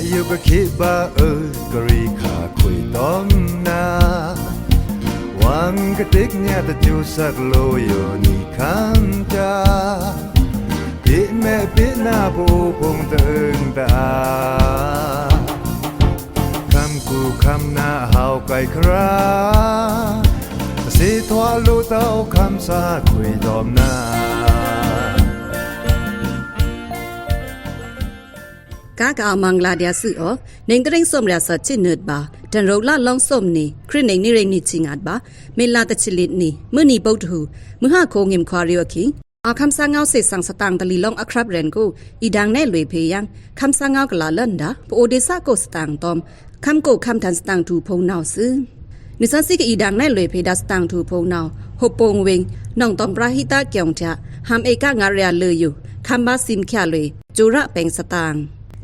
อยู่ก็คิดบ่ากรีขาคุยต้องนาวังกะติกเนี่ยตะจูสักโลอยู่นี่คันจาปิแม่ปิหน้าผู้พงตึงตาคำกูคำหน้าเฮาไกลคราสิทวาลูเต้าคำสาคุยดอมนากากามังลาเดียสืออเนงตริงสมราสัจินเนิดบาดันโรลาลองสมนี่คริเนงนี่เรงนี่จิงอาดบาเมลาตะชิลินี่มื้อนี้ปุถหูมื้อหาโคงิมควาริวคิอาคำสางเงาเสสังสตางตะลีลองอัครับเรนกูอีดังแน่ลวยเพยังคำสางเงากะลาลันดาปโอเดซาโกสตางตอมคำโกคำทันสตางทูพงนาวซือนิสันสิกอีดังแน่ลวยเพดาสตางทูพงนาวฮบปงเวงน้องตอมปราหิตาเกียงจะหามเอกะงาเรียเลยอยู่คำบาซิมแค่เลยจุระแปงสตาง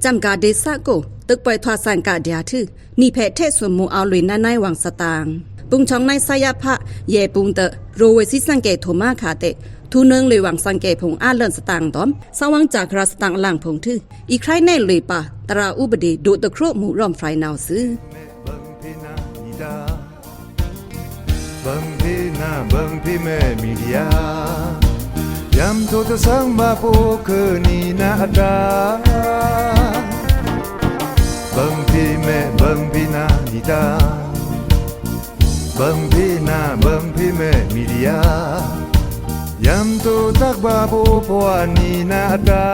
จำกาเดซาโกตึกปล่อยทวาสันกาเดียทือนี่แพเทศสมมูเอาลุยนานายวังสตางปุงช่องในสายพะเยปุงเตโรเวซิสังเกตโทมาคาเตทูเนืองเลยวังสังเกตพงอาเลินสตางตอมสวังจากราสตางหลังพงทืออีใครแน่เลยปะตราอุบดีดูตะครุหมู่ร่อมไฟนาวซื้อบังพี่นาบังพี่แม่มีเดียยำโทตะสังบาปูคือนี่นาดาบังพี่แม่บังพี่นานิดาบังพี่นาบังพี่แม่มีเดียยำโทตักบาปูพวานี่นาดา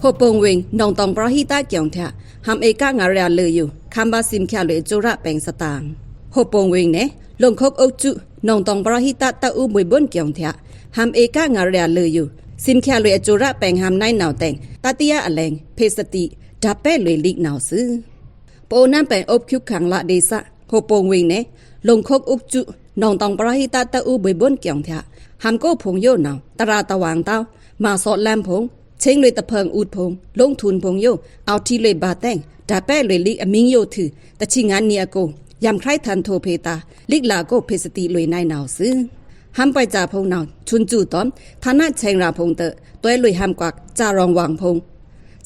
พปงเวงน้องตองปราหิตาเกียงทะหามเอกะงาเรียเลยอยู่คำบาซิมแค่เลยจุระแปงสตางพปงเวงเนลงคกอกจุน้องตองปราหิตาตะอุบวยบนเกียงทะหามเอกะงาเรียเลยอยู่ซิมแค่เลยจุระแปงหามนายนาวแต่งตาติยะอแลงเพสติดับเป้เลยลิกนาวซื้อปอนั้นเป็นอบคิวขังละเดซะพปงเวงเนลงคกอกจุน้องตองปราหิตาตะอุบวยบนเกียงทะหามโกพงโยนาวตราตะวางเต้ามาสอดแลมพงเชิงเลยตะเพิงอูดพงลงทุนพงโยเอาที่เลยบาแต่งดาแป้เลยลิกอมิงโยถือตะชิงานเนียโกยำใครทันโทเพตาลิกลาโกเพสติเลยนายนาวซื้อห้ามไปจ่าพงนาวชุนจู่ตอมฐานะเชงราพงเตตัวเลยห้ามกวักจ่ารองวางพง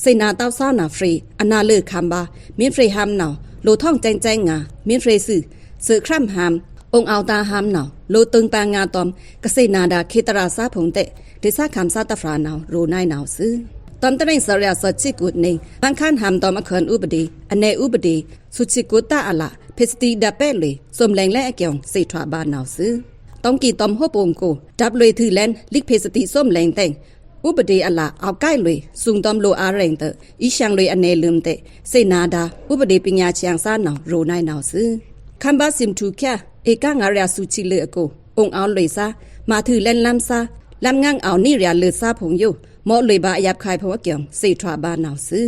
เสนาเต้าซ่านาฟรีอนาเลิกคำบามินฟรีห้ามนาวโลท่องแจงงามินฟรีสื่อเสือคร่ำห้ามองเอาตาห้ามนาวโลตึงปางงาตอมกเสนาดาเคตราซาพงเตเดซาคำซาตฟรานาวโรนายนาวซื้อตอมตะเรงสระสัจจิกุดนิงบางคันหามตอมอเขินอุบดีอเนอุบดีสุจิกุตตาอะละเพสติดาเปเลยสมแรงและเกียงเสทวาบานาวซื้อต้องกีตอมฮบองโกดับเลยถือแลนลิกเพสติส้มแรงแต่งอุบดีอะละเอาใกล้เลยสุงตอมโลอาแรงเตอีช่างเลยอเนลืมเตเสนาดาอุบดีปัญญาเชียงซ่านาวโรนายนาวซื้อคัมบาซิมทูแค่เอกะงาเรียสุจิเลอโกองเอาเลยซามาถือแลนลำซาลำงังเอานี่เรียเลือซาผงอยู่หมอเลยบายับคายพวกเกียงเสทวาบานาวซื้อ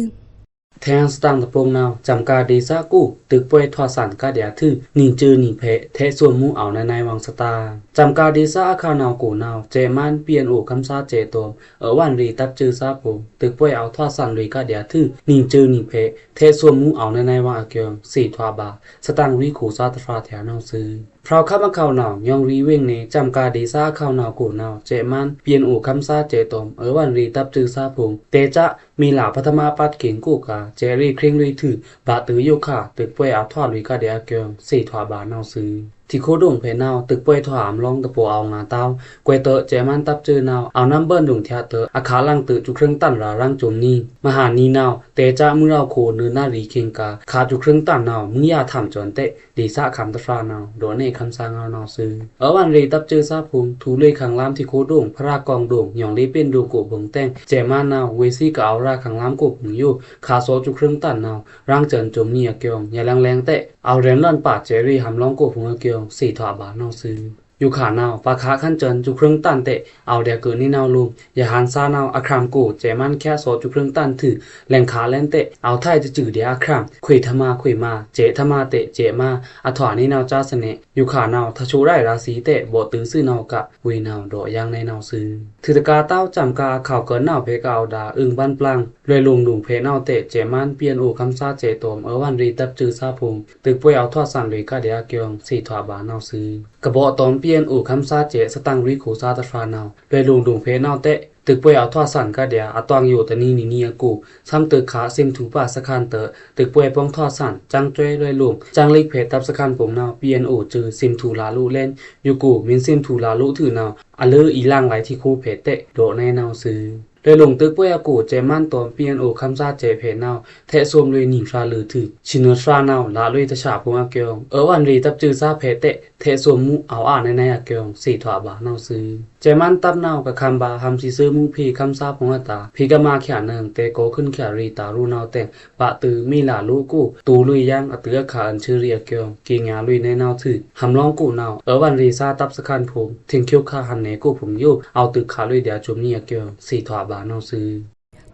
แทงสตางตะปงนาวจำกาเดซากูตึกป่วยทอสันกาเดียทื่อนิ่งจือนิ่งเพเทส่วนมูเอาในวังสตาจำกาเดซาอาคานาวกูนาวเจมันเปลี่ยนโอคำซาเจโตมวันรีตับจือซาปูตึกป่วยเอาทอสันเลยกาเดียทื่อนิ่งจือนิ่งเพเทส่วนมูเอาในวังเกียงสีทวาบาสตางรีขู่ซาตฟาแถวนาวซื้อพราวข้ามาเข้าหนาวยองรีเวงนี้จำกาเดซาเข้าหนาวกูนาวเจมันเปลี่ยนโอคำซาเจโตมวันรีตับจือซาปูเตจะมีหลาพัฒมาปัดเก่งกูกาเจรีเคร่งรีถือบาตือโยค่ะตึกป่วยเอาทอดวิกาเดียเกียงสีทวาบานาวซื้อที่โคดงเพนาวตึกป่วยถามลองตะโปเอางาเต้ากวยเตเจมันตับจือนาวเอาน้ำเบิ้นดุงเทียเตอาคาลังตึจุเครื่องตั้นรารังจมนี้มหานีนาวเตจะมือเราโคเนื้อหน้ารีเคียงกาขาจุเครื่องตั้นนาวมึงอย่าทำจนเตดีซะคำตะฟรานาวโดนในคำสางเอานาวซื้อวันรีตับจือซาพุงทูเลยขังล้ำที่โคดงพระกองดงหยองลีเป็นดูโกบงแตงเจมันนาวเวซี่ก็เอาราขังล้ำโกบงอยู่ขาโซจุเครื่องตั้นนาวร่างเจินจมนี้เกียงอย่าแรงเตเอาเรนลันปาเจรีหำลองโกบงเกียงสีทวาบานาวซื้ออยู่ขานาวปาคาขั้นเจินจุเครื่องตันเตเอาเดียเกินนี่นาวลุมอย่าหันซานาวอครามกูเจมันแค่โซจุเครื่องตันถือแหล่งขาแลนเตเอาไทยจะจืดเดียอครามคุยธมาคุยมาเจธมาเตเจมาอถวานี่นาวจ้าเสน่อยู่ขานาวทชูไรราศีเตบ่ตื้อซื้อนาวกะวีนาวดอยางในนาวซื้อถือตะกาเต้าจำกาข่าวเกินนาวเพกาวดาอึงบ้านปลังเลยลุงดุงเพนาวเตเจมันเปลี่ยนโอคำซาเจโตมวันรีตับจือซาพุงตึกป่วยเอาทอดสันเลยกะเดียเกียงสีทวาบานาวซื้อกระบอกตอมเปลี่ยนอู่คำซาเจสตังรีขู่ซาตะฟรานาวโดยลุงดุงเพนาวเต เ ตึกป่วยเอาทอสั่นก็เดียอตองอยู่ตะนี่กูซ้ำตึกขาซิมถูป่าสะคันเตอตึกป่วยป้องทอสั่นจังจ้วยด้วยลุงจังลิกเพจตับสะคันผมนาว PNO จือซิมถูลาลุเล่นอยู่กูมินซิมถูลาลุถือนาวอะลืออีล่างไหลที่คู่เพจเตะโดในนาวซื้อเลยลงตึกป่วยกูเจมันตอม PNO คำซาเจเพจนาวแทะซวมเลยหนิงฟราลือถือชินทรานาวลาลุยตะฉาพงอาเกียงวันรีตับจือซาเพจเตะเทะซวมมูเอาในอาเกียง4ถวบานาวซื้อเจมันตับนาวกับคำบาคำซีซื้อมูพีคำซาพงตาพีกมาเขียนนึงเตโกขึ้นเขียรีตารูนาวเตงปะตือมีหลาลูกูตูลุยย่างอเตือขาอันชื่อเรียเกียงกีงาลุยในนาวถือหำร้องกูนาววันรีซาตับสะคันผมถึงคิวคาหันเนกูผมอยู่เอาตึกขาลุยเดียจุมนี่เกียง4ถวบานาวซื้อ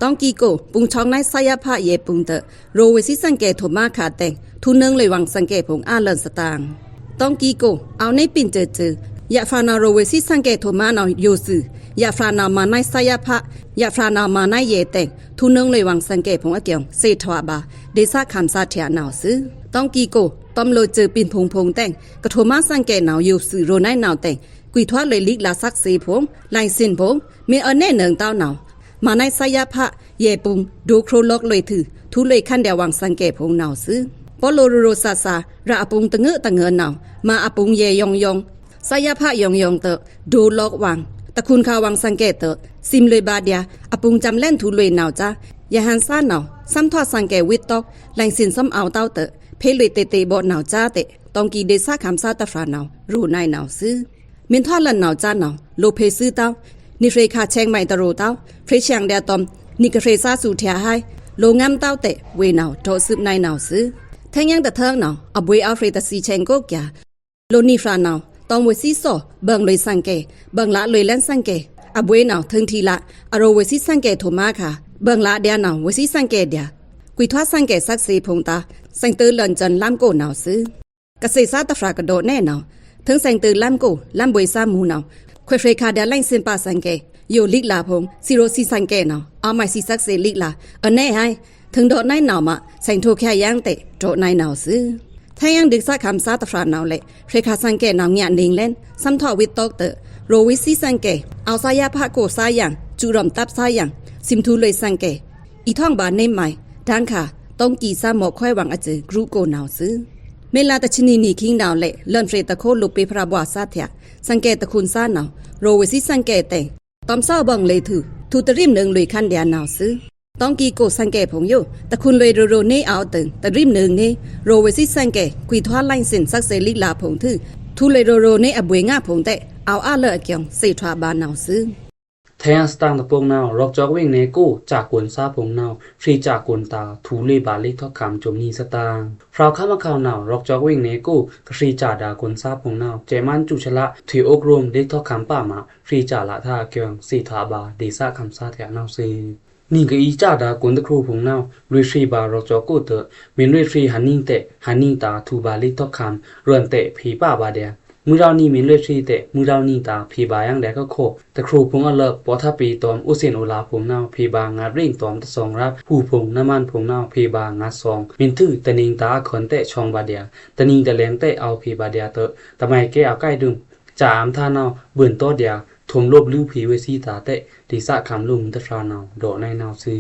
ต้องกีโกปุงช่องในสายพะเยปุงเตโรเวซิสังเกตโทมาขาเตงทุนนึงเลยวังสังเกตผงอาเลินสตางต้องกีโกเอาในปิ่นเจอยาฟานาโรเวซิสังเกตโทมานาโยซือยาฟานามาในสายพะยาฟานามาในเยเตงทุนนึงเลยวังสังเกตผงอาเกียงเศษทวาบาเดซ่าคำซาเทียนาวซือต้องกีโกต้อมโลเจอปิ่นพงแตงกะโทมาสังเกตนาวโยซือโรไนนาวแตงกุยทวาเลยลิกลาซักเซพงไลซินพงมีอันแน่เนิงเต้านาวมาในสายพะเยปุงดูโครล็อกเลยถือทุเลยขั้นเดียวังสังเกตพงนาวซื้อปอโลโรซาซาระอปุงตะเงตะเงินนาวมาอปุงเยยองสายพะยองเตดูล็อกวังตะคุณขาวังสังเกตเตซิมเลยบาเดียอปุงจำเล่นทุเลยนาวจ้ายาฮันซ่านาวซ้ำทอดสังเกตวิตตอกแหล่งสินซ้ำเอาเต้าเตเพลุยเตบอดนาวจ้าเตต้องกีเดซ่าคำซาตะฟรานาวรูนายนาวซื้อมินทอดลันนาวจ้านาวโลเพซื้อเต้านิเฟรคาเชงไม่ตะโรเต้าเฟรชังเดียตอมนิกเฟรซาสูเทียให้โลงามเต้าเตะเวนาวโตซึบในนาวซื้อแทงยังตะเทิงนาวอบวยอัลเฟรตซีเชงโกกยาโลนิฟรานาวตองเวซิโซเบิงเลยสังเกเบิงละเลยเล่นสังเกอบวยนาวถึงทีละอโรเวซิสังเกโทมาค่ะเบิงละเดียนาวเวซิสังเกเดียกุยทวาสังเกสักเซพงตาสังเตอร์ลันจันล้ำโกนาวซื้อเกษตรซาตะฟรากระโดดแน่นาวถึงสังเตอร์ล้ำโกล้ำบวยซามูนาวควยเฟรคาเดียไล่สินปาสังเกโยลิกลาพงซีโรซีสังเกนาวเอาไม่ซีซักเซลิกลาแน่ให้ถึงโดดในนาวมาใส่โทแค่ยังเตะโดดในนาวซื้อถ้ายังดึกซักคำซาตฟรานาวเละเฟรคาสังเกนาวเงียนิงเล่นซ้ำทอวิตตอกเตอโรวิซีสังเกเอาสายาพะโกสายังจูรอมตับสายังซิมทูเลยสังเกอีท่องบานเนมใหม่ดังค่ะต้องกีซาหมอกค่อยหวังอจือกรูโกนาวซื้อเมลาตะชนีนีคิงดาวเละเลินเฟรตะโคลุกไปพระบัวซาเถียสังเกตตะคุณซานาวโรวิซีสังเกตเตตอมเศร้าบังเลยถือทูตริมหนึ่งเลยขั้นเดียนาวซื้อต้องกีโกสังเกตผมอยู่แต่คุณเลยโรนี่เอาตึงแต่ริมหนึ่งนี่โรเวซิสังเกตกุยทวาไลน์สินสักเซลิลาผมถือทุเลยโรนี่อบวยง่าผมแต่เอาอาเลอเกียงเสียทวาบานนาวซื้อแทงสตางตะปงนาวรอกจอกวิ่งเนกูจากกวนซาพงนาวฟรีจากกวนตาทูลีบาลิกทอคำจมนีสตางฟราวข้ามาข่าวนาวรอกจอกวิ่งเนกูกฟรีจ่าดากวนซาพงนาวเจมันจุชละถืออกรวมเล็กทอคำป่ามาฟรีจ่าละท่าเกียงสีทาบาดีซาคำซาแถวนาวซีนี่ก็อีจ่าดากวนตะครูพงนาวลุยฟรีบารอกจอกูเตอมินลุยฟรีฮันนิ่งเตะฮันนิ่งตาทูบาลิกทอคำรวนเตะผีป่าบาเดียมือเรานี่มินเลทรีเตมือเรานี่ตาพีบายังแดก็โคแต่ครูพงอเลิกปอทาปีตอมอุเซนโอลาพงนาวพีบางาริ่งตอมตะสองรับผู้พงน้ำมันพงนาวพีบางาซองมินทื่อตะนิงตาขนเตะชองบาเดียตะนิงตะเลงเตะเอาพีบาเดียเตอทำไมแกเอาใกล้ดึงจ่าอำท่านาวเบื่อโตเดียทมลบลิ้วผีเวซีตาเตะดีสะคำลุมตะฟรานาวโดในนาวซี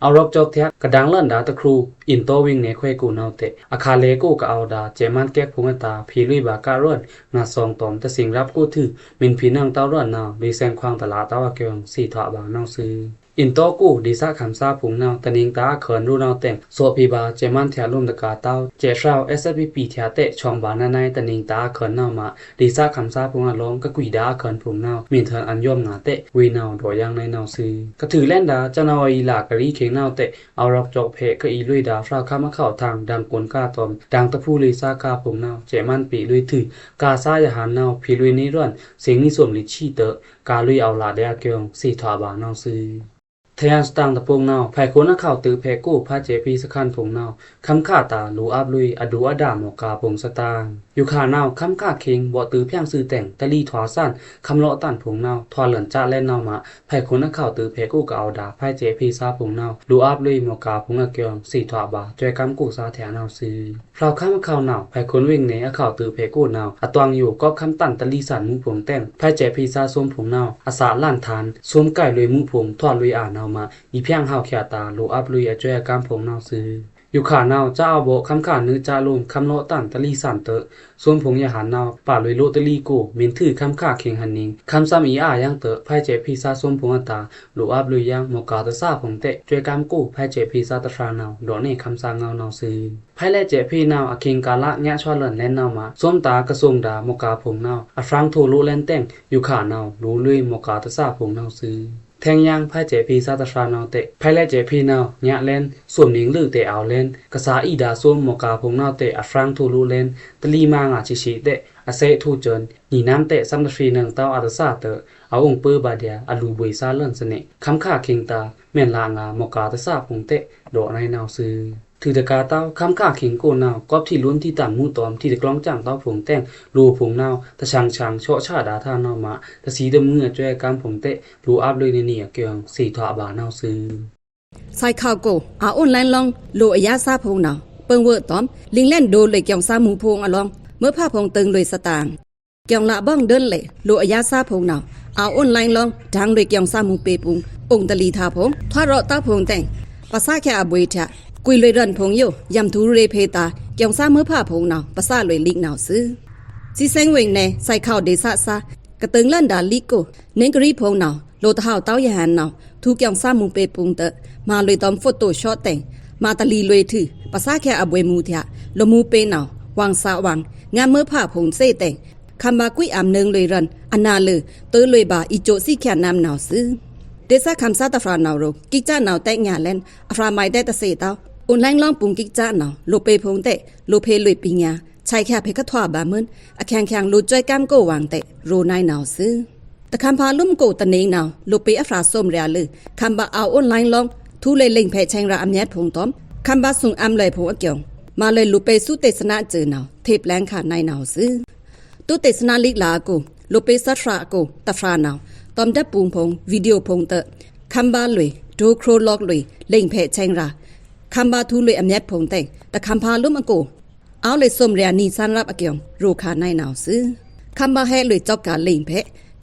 เอารอกจอกแท้กระดังเล่นดาตะครูอินโตวิ่งเนควกูนาวเตะอาคาเลกูก็เอาดาเจมันแก๊กพงตาพีลุยบาการ้วนงาซองตอมแต่สิ่งรับกูถือมินพีนังเต้าร้อนนาวดีแซงควางตลาดตาวาเกียงสี่ถอบางนาวซื้ออินโตกูดีสะคำซาผงนาวตะนิงตาเขินรูนาวเต็งโซพีบาเจมันแถลุ่มตะกาเต้าเจชาว SPP แถเตะช่องบานาในตะนิงตาเขินนาวมาดีสะคำซาผงล้อมก็กุยดาเขินผงนาวมินเถินอันย่อมงาเตะวีนาวโดยยังในนาวซื้อกระถือแล่นดาเจ้านาวอีหลากกะรีเข่งนาวเตะเอารอกจอกเพก็อีลุยดาฟราข้ามาเข้าทางดังกวนกาตอมดังตะพูลีซากาผงนาวเจมันปีลุยถือกาซายหานนาวพีลุยนี้ร่อนเสียงนิสวมลิชีเตะกาลุยเอาลาเดียเกียงสี่ถอบานาวซื้อเทียนสตางตะปงนาวไผโคนักข่าวตือเพกู้พาเจพีสคันผงนาวคำข่าตาลูอับลุยอดูอดามอกาปงสตาง อยู่ขานาวคำค่าเค็งบ่ตือเพียงซื้อแต่งตะลีถวาซ่านคำเลาะตันผงนาวทวาเหลินจะแล่นนาวมาไผคนนักข่าวตือเพกูก็เอาดาไผเจพีซาผงนาวดูอาบเลยหมอกาผงอะเกียงสีถวาบาจอยกำกูซาแถนาวซื้อพราวข้ามข่าวนาวไผคนวิ่งในข่าวตือเพกูนาวอะตวงอยู่ก็คำตันตะลีสันมุผงแต่งไผเจพีซาส้มผงนาวอาสาล้านทานสวมไก่เลยมุผงทอดลุยอ่านาวมาอีเพียงเฮาเขียตาดูอาบลุยอะจอยกำผงนาวซื้ออยู่ขานาวจะเอาโบคำขานือจาลมคำโลตันตะลีสันเตส่วนผงยาหารนาวป่าลุยโลตะลีโกเมนถือคำขาเข่งหันนิงคำซ้ำอีอายังเตไพเจพีซาส้มผงอัตาลูอาบลุยยังหมกาตะซาผงเตะจวยกามโกไพเจพีซาตะฟรานาวดอกนี่คำซางเงานาวซื้อไพแลเจพีนาวอเข่งกาละญะชวาเลินแล่นนาวมาส้มตากระทรวงดาหมกาผงนาวอฟรังโทโลแลนแต่งอยู่ขานาวรู้ลุยหมกาตะซาผงนาวซื้อแทงยางไพเจพีซาตะฟรานาวเตไพแลเจพีนาวญะแลนส่วนหนิงลือเตเอาแลนกะสาอีดาส้มหมกาผงนาวเตอฟรังโทโลแลนตะลีมางาชิเตอาเซทูเจินหีน้ำเตะซัมตะฟรีนึงเต้าอาตะซาเตเอาองค์เปอบาเดียอลูบุยซาเลินสเนคำค่าเค็งตาแม่นลางาหมกาตะซาผงเตะดอกในนาวซื้อถือตะกาเต้าคำค่าเข็งโกนาวกอบที่ล้วนที่ต่ำมู่ตอมที่ตะกล้องจ้างเต้าผงแต่งรูผงนาวตะชังเชาะชาดาท่านาวมาตะสีดำเงื่อจ้อยกำผงเตะรูอาบเลยในเนี่ยเกียงสีถวาบานาวซื้อใส่ข้าวโกอาออนไลน์ลองโลอยาซาพงนาวเปิงเวอตอมลิงแล่นโดเลยเกียงซาหมูพงอลองเมื่อผ้าพงตึงเลยสตางเกียงละบ้องเดินเลยโลอยาซาพงนาวอาออนไลน์ลองดังเลยเกียงซาหมูเปปุงองตะลีทาพงทวารอตาพงแต่งภาษาแค่อบวยทะกุยเลยรันพงโยยำทูเรเพตาเกียงซาเมื่อผ้าพงนาวภาษาเลยลิกนาวซื้อซีเซงเวงแนใส่ข้าวเดซาซากระตึงลั่นดาลิโกเนงกรีพงนาวโลตะหาวเต้ายาหันนาวทูเกียงซาหมูเปปุงเตมาเลยตอมโฟโต้ช็อตแต่งมาตะลีเลยถือภาษาแค่อบวยมูทะลมูเปนาววางสาวังงามเมื่อผ้าพงเซแต่งคำบากุยอำเนึงเลยรันอนาเลยเตอเลยบาอีโจซี่แค่น้ำนาวซื้อเดซ่าคำซาตะฟรานาวโรกิจ้านาวแต่งงานเล่นอฟราไมได้ตะเสตาวอุนแรงล่องปุงกิจ้านาวโลเปพงเตโลเพลุยปิญญาชายแค่เพกะทวาบามึนอแข่งโลจ้อยกามโกวางเตโรนายนาวซื้อตะคำพาลุ่มโกตะเนงนาวโลเปอฟราส้มเรียลือคำบาเอาออนไลน์ลองทูเลยเล่งแพแชงราอำยัดพงตอมคำบาสุงอำเลยพงอเกียงมาเลยลูเปสุเตสนาเจอนาวเทปแรงขาดในนาวซื้อตุเตสนาลิกลาโกลูเปสัตราโกตะฟรานาวตอมดับปุงพงวิดีโอพงเตคำบาเลยโดโครล็อกเลยเล่งแพแชงราคำบาทูเลยอำยัดพงแต่งแต่คำพาลุ่มอโกเอาเลยส้มเรียนีสันรับอเกียงโรคาในนาวซื้อคำบาแฮเลยจอบการเล่งแพ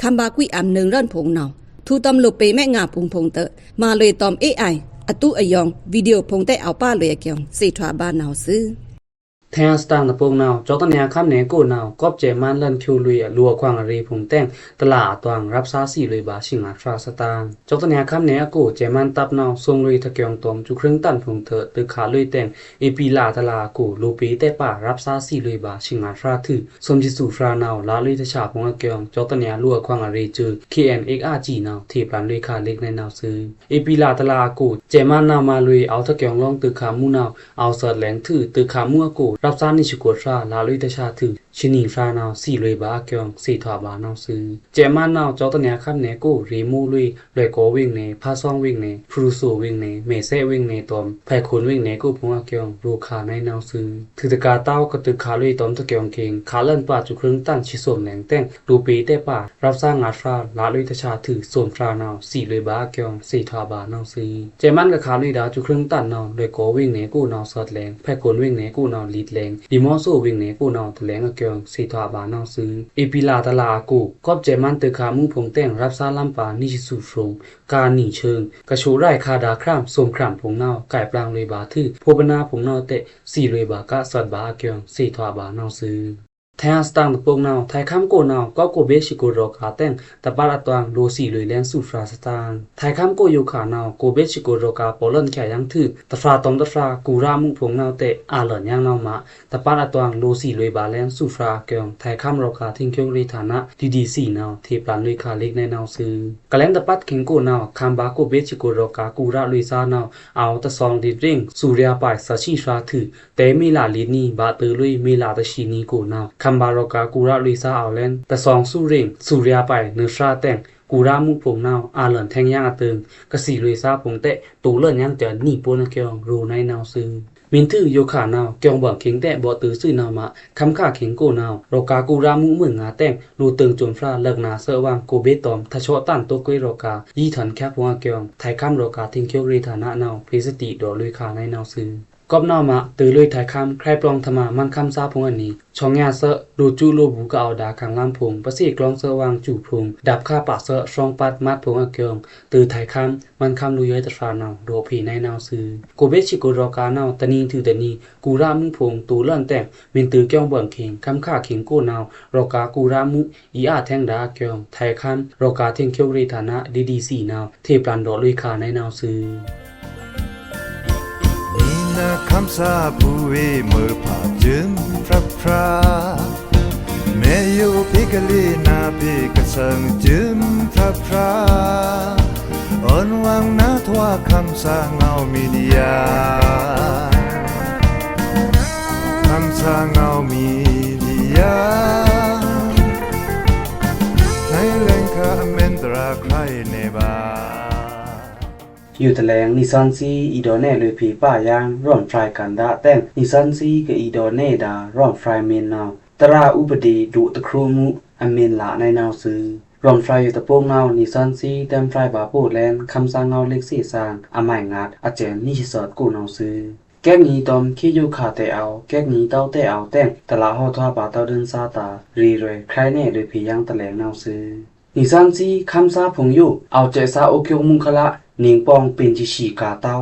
คำบากุยอำเนึงร่อนพงนาวทูตอมลูเปแม่งาปุงพงเตมาเลยตอม AIอตุอยองวิดีโอพงแต่เอาป้าเลยอเกียงสีทวาบานาวซื้อแทงสตางตะปงนาวจอตะเนียคำเนโกนาวกอบเจมันลันคิวลุยลัวควางอรีผงแต่งตลาดตวงรับซาสีเลยบาชิงอาฟราสตางจอตะเนียคำเนอโกเจมันตับนาวทรงลุยทะเกียงตอมจุครึ่งตันผงเถอตึกขาลุยแต่งเอปีลาตลาโกลูปีแต่ป่ารับซาสีเลยบาชิงอาฟราถือสมจิสุฟรานาวลาลุยทะชาผงอเกียงจอตะเนียลัวควางอรีจือ KNXRG นาวที่ปานลุยขาเล็กในนาวซื้อเอปีลาตลาโกเจมันนาวมาลุยเอาทะเกียงลองตึกขามูนาวเอาเสดแหลงถือตึกขามัวโกรับซานิชกลาลุยตะชาถือชินีฟรานาวสีลุยบาเกียงสีถวาบานาวซื้อเจมันนาวจอตะเนียคับเนโกรีมูลุยเลยโกวิ่งเนพาซองวิ่งเนฟรูโซวิ่งเนเมเซวิ่งเนตอมไผคนวิ่งเนกูพงเกียงรูคาในนาวซื้อถือตะกาเต้ากระตึกขาลุยตอมตะเกียงเกงขาเล่นป่าจุครึ่งตั้นชิสวมแหลงแต่งรูปีแต่ป่ารับสร้างงาฟราลาลุยตะชาถือส่วนฟรานาวสีลุยบาเกียงสีถวาบานาวซื้อเจมันกับขาลุยดาจุครึ่งตั้นนาวเลยโกวิ่งเนกูนาวสอดแหลงไผคนวิ่งเนกูนาวลีดแหลงดิมอโซวิ่งเนกูนาวแถลงเกียงสีถวาบานาวซื้อเอปิลาตลากูกอบเจมันตึกขามูผงแต่งรับซาลัมปานิชิสุฟงกาหนีเชิงกระโชไร่คาดาครามสมครามผงนาวไก่ปลางเลยบาทื่อโพบนาผงนาวเตะสีเลยบากะสัดบาเกียงสีถวาบานาวซื้อแทงสตางตะปงนาวไทยคำโกนาวก็โกเบชิโกรอกาแต่งตะปาละตวงโลสีเลยแลนสุฟราสตางไทยคำโกโยขานาวโกเบชิโกรอกาโปลนแขยังถือตะฟราตอมตะฟรากูรามุผงนาวเตะอาหลอนยังนาวมาตะปาละตวงโลสีเลยบาแลนสุฟราเกียงไทยคำรอกาทิ้งเคียงรีฐานะดีสีนาวเทปลานลุยคาเล็กในนาวซื้อกะแลนตะปัดเข็งโกนาวคำบาโกเบชิโกรอกากูราลุยซานาวเอาตะซองดิดริงสุริยาปายสัชิชราถือเตมีลาลีนีบาตือลุยมีลาตะชีนีโกนาวคำบารอกากูราลุยซาเอาแลนตะซองสู้เร่งสุริยาไปเนื้อชาแต่งกูรามุผงนาวอาเหลินแทงย่างอาตึงกะสีลุยซาผงเตะตูเลินย่างเจอหนีปนเกียงรูในนาวซื้อ มินถือโยขานาวเกียงบังเข็งแต่บ่ตือซื่อนาวมะคำค่าเข็งโกนาวโรกากูรามุมึงงาแต่งรูเติงจนฟราเลิกนาเสวางโกเบตอมทะโชตันตกวยโรกายี่ถันแคบหัวเกียงไทยคำโรกาทิ้งเคียวรีฐานะนาวพิสติดอลุยขาในนาวซื้อกอบนาวมะตือลุยไทยคำใครปลองธรรมามันคำซาพงอันนี้ช่องยาเสดูจูโลบูกะเอาดาขังลำพงประสิกลองเสวางจู่พงดับค่าปะเสช่องปัดมัดพงเกียงตือไทยคำมันคำลุยตะฟานาวโดผีในนาวซื้อโกเบชิโกโรกานาวตะนีถือตะนีกูรามุพงตูเลื่อนแต่งมินตือเกียงเบิ่งเข่งคำค่าเข่งโกนาวโรกากูรามุอีอาแทงดาเกียงไทยคำโรกาเทงเคียวรีฐานะดีๆ4นาวเทปลันดอลุยขาในนาวซื้อนาคำสาบูเอเมื่อผ่าจึงพระพราแม่อยู่พิกลีนาพิกสังจึงพระพราอ่อนวังนาทว่าคำสาเงามีดียาคำสาเงามีดียาในแหล่งข้าเมนตราใครในบ้าอยู่แถลงนิซันซีอีดอเน่เลยผีป้ายางร่อนฟรายกันดาแต่งนิซันซีกับอีดอเน่ดาร่อนฟรายเมนนาวตราอุปดีดุตะครูมุอเมนละในนาวซื้อร่อนฟรายอยู่ตะโปงนาวนิซันซีเต็มฟรายบาโปแลนคำสร้างเงาเล็กสีสร้างอามายงัดอาเจนนิชิสอดกูนาวซื้อแก้นี้ตอมขี้อยู่ขาแต่เอาแก้นี้เต้าแต่เอาแต่งตลาหอทว่าบาเต้าเดินซาตารีเรใครแน่เลยผียังตะแหลงนาวซื้อนิซันซีคำซาผงอยู่เอาเจซาโอเคียวมุงคละนิงปองเป็นจิชีกาเต้า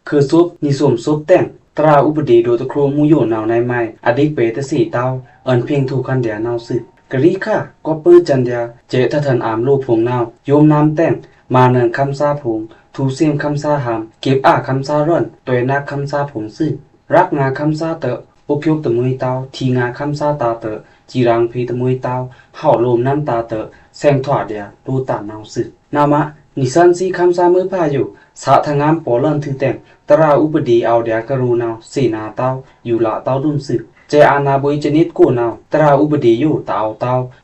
คือซุปนิสมซุปแต่งตราอุปดีโดตะโครมูโยนาวในไม้อดิกเปตสีเต้าเอินเพียงถูกคันเดียนาวสึกกะรีค่ะก็ปื้อจันเดียเจทะทันอามลูกผงนาวโยมน้ำแต่งมาเนินคำซาผงทูเสียมคำซาหามเก็บคำซาร่อนตัวนักคำซาผงสึกรักงาคำซาเตออุปยกตะมุยเต้าทีงาคำซาตาเตอจีรังพีตะมุยเต้าเห่าลมน้ำตาเตอแสงถอดเดียดูตานาวสึกนามะนิสันซีคำซามือพาอยู่สาทางามปอลันถือแต่งตราอุปดีเอาเดียกรูนาวสีนาเต้าอยู่ละเต้าดุนสึกเจอานาบุยจนิดกูนาวตราอุปดีอยู่เต้า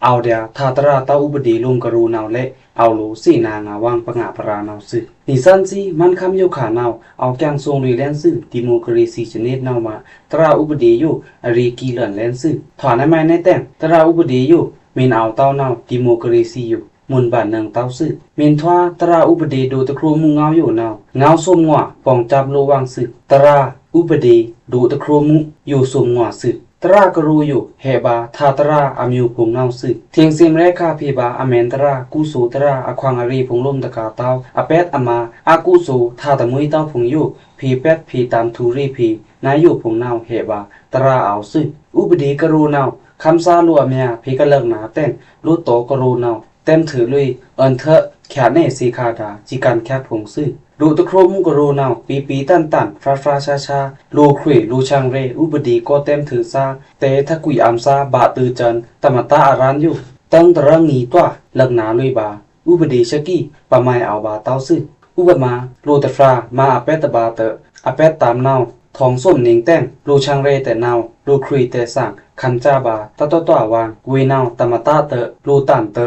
เอาเดียทาตราเต้าอุปดีลงกรูนาวเละเอาลูสีนางาวังปะงาปรานาวสึกนิสันซีมันคำอยู่ขานาวเอาแกงทรงลุยแลนซึดิโมครีซีชนิดนาวมาตราอุปดีอยู่อรีกีเลินแลนซึถอนในไม้ในแต่งตราอุปดีอยู่มินเอาเต้านาวดิโมครีซีอยู่มุนบานนางเต้าซึเมนทว่าตราอุปดีดูตะครูมุงเงาอยู่นาวเงาส้มงัวปองจับโลวังซึตราอุปดีดูตะครูมุอยู่ส้มงัวซึตรากรูอยู่เฮบาทาตราอามิวพงเงาซึเทียงซิมแรกคาพีบาอเมนตรากูสูตราอควางอารีพงลมตะกาเต้าอเป็ดอมาอากูสูทาตะมุยเต้าพงอยู่พีเป็ดพีตามทูรีพีนายอยู่พงเงาเฮบาตราเอาซึอุปดีกรูนาวคำซาลัวเมียพีกะเลิกหนาแต่งลูโตกรูนาวเต็มถือลุยเอินเถอะแขนเนสีคาดาจีกันแคบผงซื่อดูตะโครมุกโรนาวปีตันฟราชาลูครีลูช่างเรอุบดีก็เต็มถือซาเตทะกุยอัมซาบาตือจันตมตาอารันอยู่ตั้งตระงีตัวเลิกหนาลุยบาอุบดีชกี้ปะไมเอาบาเต้าซื่ออุบมาลูตะฟรามาอเปตบาเตอเปตตามนาวทองส้มนิงแต้งลูช่างเรแต่นาวลูครีแต่สั่งคันจาบาตะตัววางเวนาวตมตาเตลูตันเต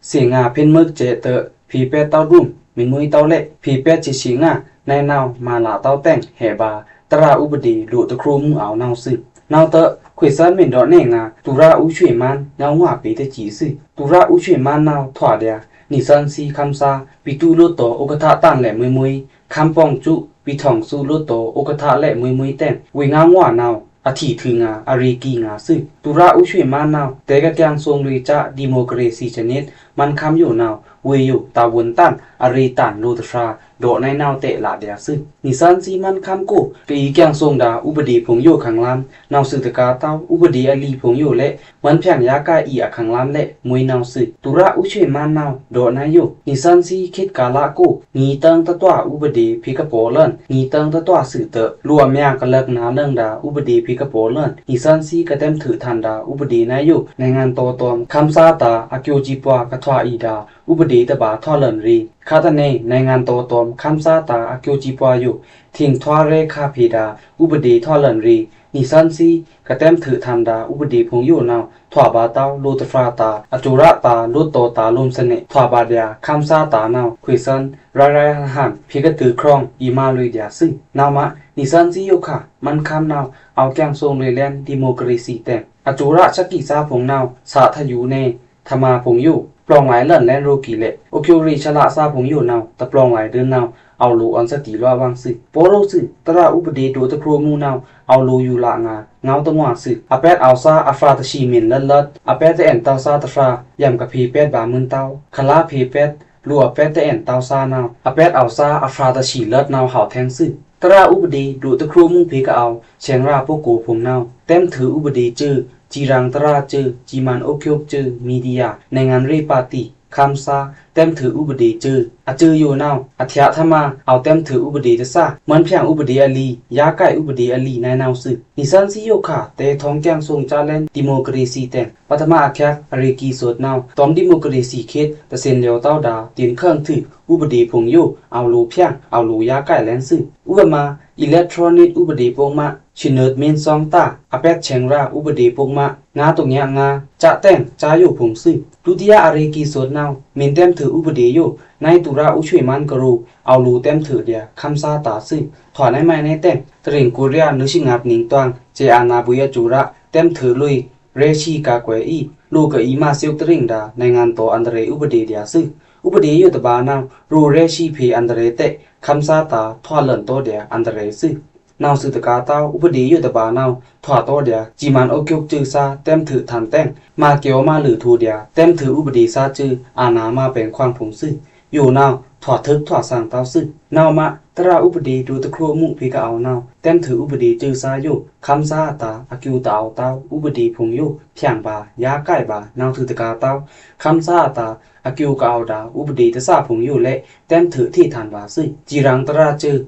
เสียงาเพ่นมึกเจเตอผีเป็ดเต้ารุ่มมินมุยเต้าเละผีเป็ดจิชิงาในนาวมาลาเต้าแต่งแห่บาตราอุบดีดูตะครูมุเอานาวซึนาวเตอขวยซันมินดอเนงาตุราอุช่วยมันนาวว่าปีตะจีซึตุราอุช่วยมันนาวถวาเดียนิสันซีคำซาปิตูโลโตโอกทะตันแหละมุยคำปองจุปิทองสูโลโตโอกทะแหละมุยแต่งวิงาว่านาวอาทิถึงอารีกีงาซึตุราอุช่วยมานาวแต่กะแกงทรงลุยจะดิโมครีซีชนิดมันคำอยู่นาวเวอยู่ตาวนตันอารีตันลูตราโดในนาวเตะละเดียซึนิสันซีมันคำกูปีแกงทรงดาอุบดีผงโยขังลำนาวสึตกาเต้าอุบดีอลีผงโยเละมันเพียงยากาอีอะขังลำเละมวยนาวซึตุราอุช่วยมานาวโดนายอยู่นิสันซีคิดกาละกูงีเติงตะตัวอุบดีพิกะโปเลินงีเติงตะตัวสึเตรวมยากะเลิกนาเรื่องดาอุบดีพิกะโปเลินนิสันซีกะเต็มถือทันดาอุบดีนายอยู่ในงานโตตอมคำซาตาอากิโอจิปวากะทวาอีดาอุบดีตบาทอเลินรีคาตะเนในงานโตตอมคำซาตาอากิโอจิปวาอยู่ทิ้งทวาเรคาพีดาอุบดีทอเลินรี นิสันซีกระแต้มถือทันดาอุบดีพงอยู่นาวถวาบาเต้าลูตฟราตาอจุระตาลูโตตาลุมเสเนถวาบาดยาคำซาตานาวคุยซันไรหันพิกตือครองอีมาลุยยาซึ่งนาวมะนิสันซีโยค่ะมันคำนาวเอาแกงทรงเลยแลนดิโมกรีซีแต่อจุระชักกิซาพงนาวสาทยูเนธมาพงอยู่ปลองหลายเล่นแลนโรกิเลโอคิวรีชละซาพงอยู่นาวตะปลองหลายเดินนาวเอาลูอันสติรอวังสึโปโรสึตระอุปเดโดตะครัวมูนาวเอาลูอยู่ละงาเงาตะงวาสึอแปดเอาซาอัฟราตะชีมินลัดลัดอแปดตะแอนเตาซาตะฟรายำกับพีเป็ดบามึนเตาคลาพีเป็ดลัวเป็ดตะแอนเตาซานาวอแปดเอาซาอัฟราตะชีลัดนาวเห่าแทงสึตระอุปเดโดตะครัวมูพีกะเอาเชียงราพวกโกพงนาวเต็มถืออุปเดจือจีรังตระจือจีมันโอคิวจือมีเดียในงานเรปาติคำซาเต็มถืออุบดีจือจืออยู่นาวอธิยะธรรมาเอาเต็มถืออุบดีจะซาเหมือนเพียงอุบดีอลียาไก่อุบดีอลีในนาวสึนิสันซิโยค่ะเตท้องแกงทรงจาเลนดิโมกรีซีแต่ปัตมาอาแคอริกีสวดนาวตอมดิโมกรีซีเคสตะเซนเลียวเต้าดาตีนเครื่องถืออุบดีพงอยู่เอาลูเพียงเอาลูยาไก่แลนสึอุบมาอิเล็กทรอนิกอุบดีปงมาชินเนิร์ดเมนซองตาอแปดเชงราอุบดีปงมางาตรงเนี้ยงาจะแต่งจาอยู่ผงสึดุติยาอาริกีสวดนาวเมนเต็มถืออุบดีอยู่ในตุระอุช่วยมันกรูเอาลูเต็มถือเดียคำซาตาซึถอนให้ไม่ในเต็มตริงกุเรียนึกชิงับนิงตวงเจอานาบุยจุระเต็มถือลุยเรชีกากวยอีลูกอีมาซิลตริงดาในงานโตอันเดเรอุบดีเดียซึอุบดีอยู่ตบานาวรูเรชีพีอันเดเรเตคำซาตาทอหล่นโตเดียอันเดเรซึนาวสึตกาเต้าอุปดีอยู่ตบานาวถอดโตเดียจีมันโอคิวจือซาเต็มถือทันแต่งมาเกียวมาหรือทูเดียเต็มถืออุปดีซาจืออานามาเป็นความผงซึอยู่นาวถอดทึกถอดสางเต้าซึนาวมะตราอุปดีดูตะครัวมุพีกะเอานาวเต็มถืออุปดีจือซาอยู่คำซาตาอากิวตาเอาเต้าอุปดีพงอยู่เพียงบายาใกล้บานาวถือตะกาเต้าคำซาตาอากิวกะเอาดาอุปดีตะซาพงอยู่และเต็มถือที่ทันบาซึจีรังตราจือ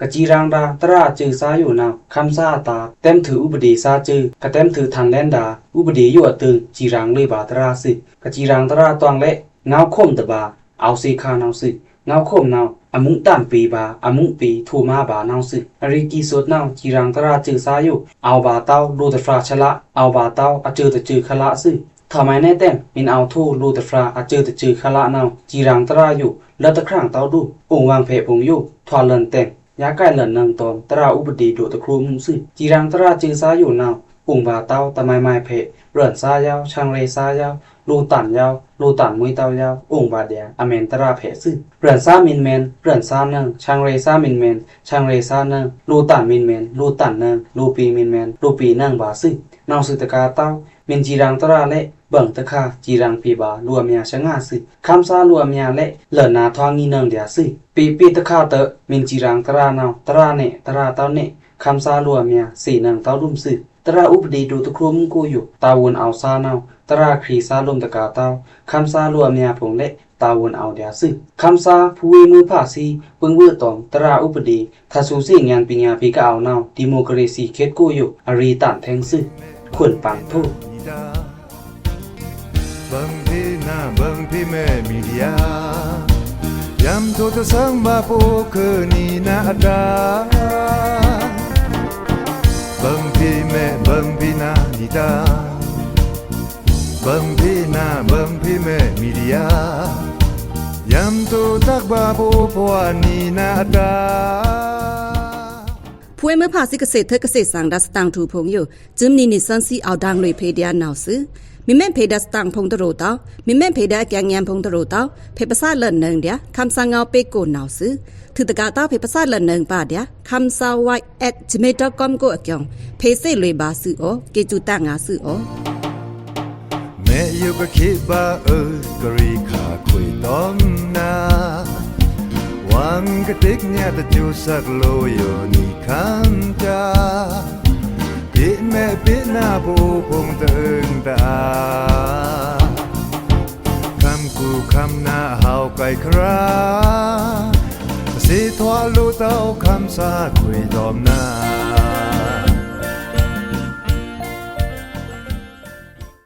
กะจีรังดาตราจือซาอยู่นาวคำซาตาเต็มถืออุปดีซาจือกะเต็มถือทันแลนดาอุปดีอยู่อตึงจีรังเลยบาตราซึกะจีรังตราตวงและเงาคมตะบาเอาซีคานาวซึเงาคมนาวอมุงตันปีบาอมุงปีทูมาบานาวซึอริกีสดนาวจีรังตราจือซาอยู่เอาบาเต้าลูตะฟราชละเอาบาเต้าอจือตะจือคละซึทำไมแน่เต็มมินเอาทูลูตะฟราอจือตะจือคละนาวจีรังตราอยู่แล้วตะครั้งเต้าดูองวางเพพงอยู่ทอเลินเต็มยาไก่เหลินนางตอมตราอุปดีโดตะครูมุงซึจีรังตราจือซาอยู่นาวปุ่งบาเต้าตะไมไมเพเรินซายาวชังเรซายาวลูตันยาวลูตันมุยเต้ายาวองบาเดียอเมนตราเพซึเรินซามินเมนเรินซาเนงชังเรซามินเมนชังเรซาเนงลูตันมินเมนลูตันเนงลูปีมินเมนลูปีเนงบาซึนาวซึตะกาเต้ามินจีรังตราและเบิ่งตะคาจีรังปีบาลัวเมียชะงาซึคำซาลัวเมียและเหลินนาทองงีเนิงเดียซึปีตะคาเตมินจีรังตรานาวตราเนตราเต้าเนคำซาลัวเมียสีเนิงเต้าดุมซึตราอุปดีดูตะครุมกูอยู่ตาวนเอาซานาวตราครีซาลมตะกาเต้าคำซาลัวเมียผงและตาวนเอาเดียซึคำซาผู้วีมือผ้าซีปึงเวอตอมตราอุปดีทาสูซิงานปิญญาพีกะเอานาวดิโมกรีซีเคสกูอยู่อรีตันแทงซึขวนปังทูบังพี่นาบังพี่แม่มีเดียยำตัวจะสังมาปูคือนี่นาดาบังพี่แม่บังพี่นาดีดาบังพี่นาบังพี่แม่มีเดียยำตัวตักบาปูพวานี่นาดาพวยเมื่อภาษีเกษตรเธอเกษตรสังดัสตังถูพงอยู่จึมนีนิสันซีเอาดังเลยเพเดียนาวซื้อมิแม่เพดัสตังพงตโรตามิแม่เพดาแกงแยมพงตโรตาเพภาษาเลินเนิงเดียคำสั่งเอาเปโกนาวซื้อถือตะกาตาเพภาษาเลินเนิงป่าเดียคำสาว@gmail.com ก็เกี่ยงเพเซเลยบาซื้อโอเกจูตังอาซื้อโอแม่อยู่ก็คิดว่ากรีขาคุยต้องนาวังกะติกเนี่ยแต่จูสักโลโยนี่คันจาปิแม่ปิหน้าปูพงตึงตาคำกูคำหน้าเฮาไก่คราสิทวาลูเต้าคำสาคุยตอมนา